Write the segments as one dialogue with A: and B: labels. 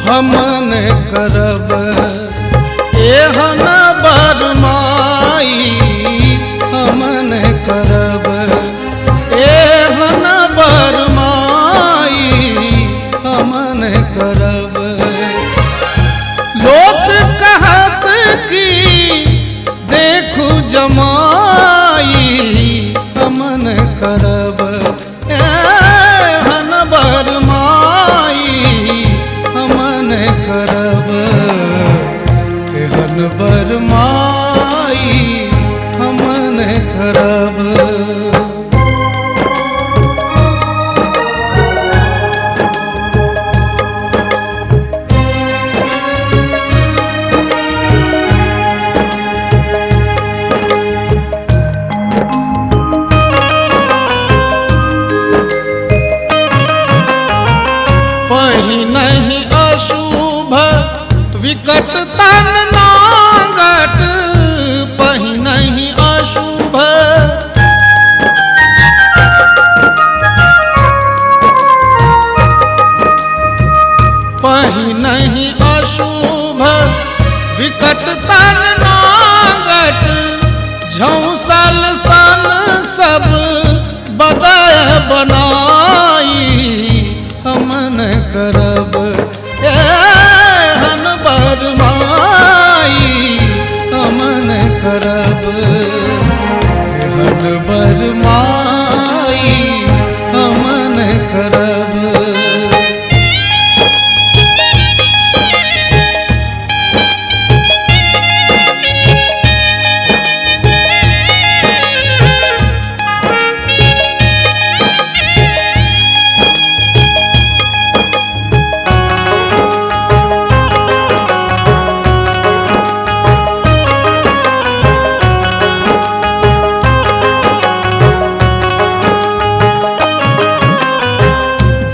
A: हमन करब एहन बरमाई हमन करब एहन बरमाई हमन करब। लोक कहत की देखू जमाई हमन करब एहन बरमाई हमन करब एहन बरमाई हमन करब। नहीं अशुभ विकट तन नागट पही नहीं अशुभ पही नहीं अशुभ विकट तन नागट झौसल सन सब बदय बनाई हमन करब एहन बरमाई हमन करब एहन बरमाई हमन करब।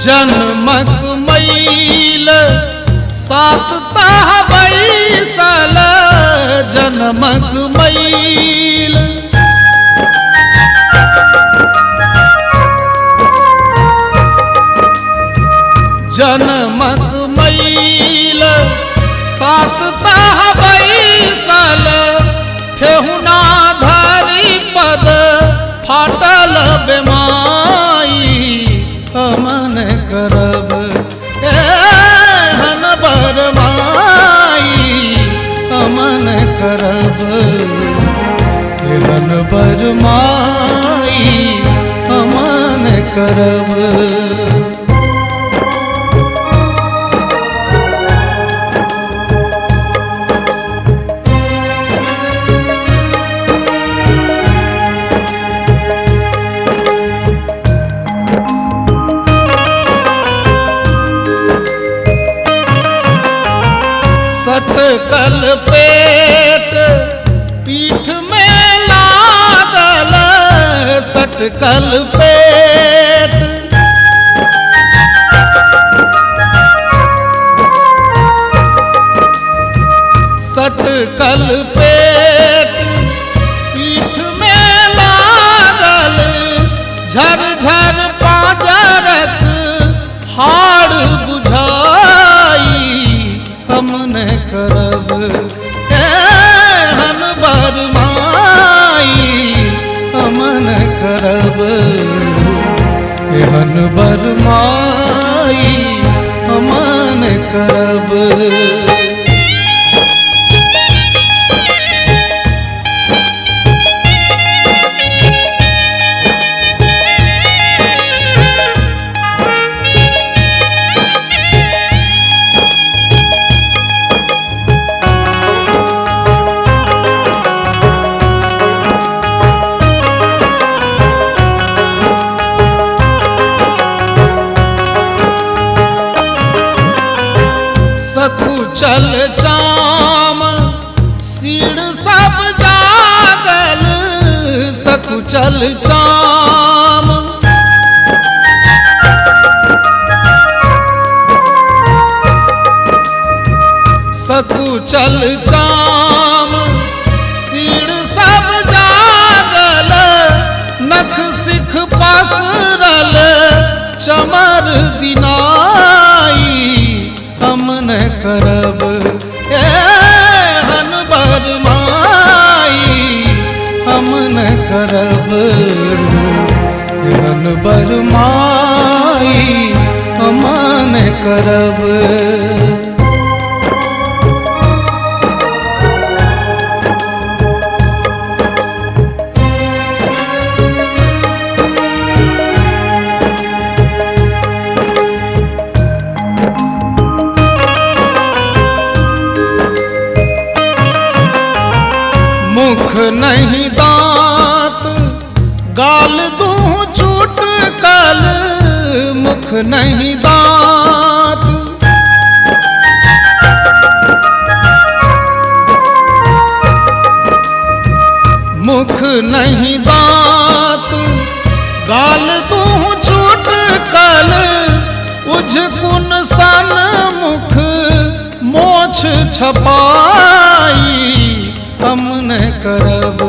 A: जन्मक मैल सात तह बैसल जन्मक मैल जन्मक मैल सात तह बैसल ठेहुना धरी पद फाटल बेमाई हमन करब एहन बरमाई हमन करब एहन बरमाई हमन करब। सटकल पेट पीठ में लागल सटकल पेट सटकल पेट पीठ में लागल झरझर पाजरक हाड़ बुझाई हमन करब एहन बरमाई हमन करब एहन बरमाई हमन करब। सकुचल चाम सीड़ सब जागल सकुचल चाम सकुचल चाम सीड़ सब जागल नख सिख पसरल चमर दिनाई हमन न करब एहन बरमाई हम न करब एहन बरमाई हम न करब। मुख नहीं दांत गाल दूं चुटकल मुख नहीं दांत मुख नहीं दांत गाल दूं चुटकल उझकुन सन मुख मोछ छपाई हम न करब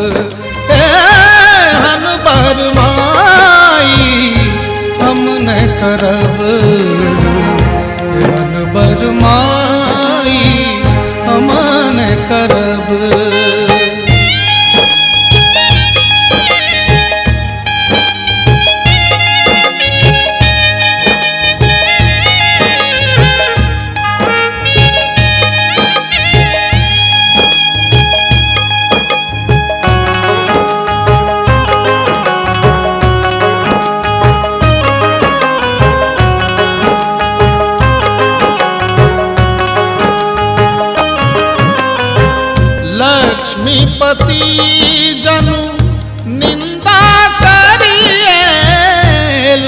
A: एहन बरमाई हम न करब एहन बरमाई हम न करब। लक्ष्मीपति जनु निंदा करिए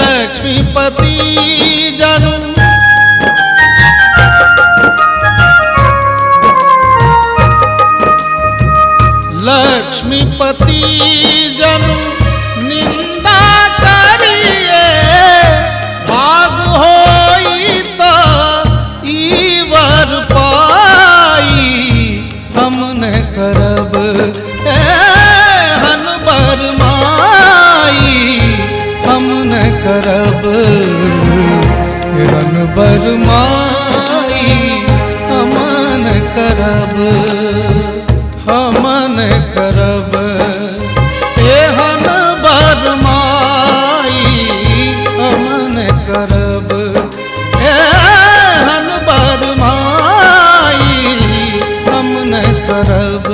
A: लक्ष्मीपति जनु लक्ष्मीपति जनु निंदा करिए भाग होई त ईवर पाई हम न करब एहन बरमाई हम न करब एहन बरमाई हम न करब हम न करब एहन बरमाई हम न करब एहन बरमाई हम न करब।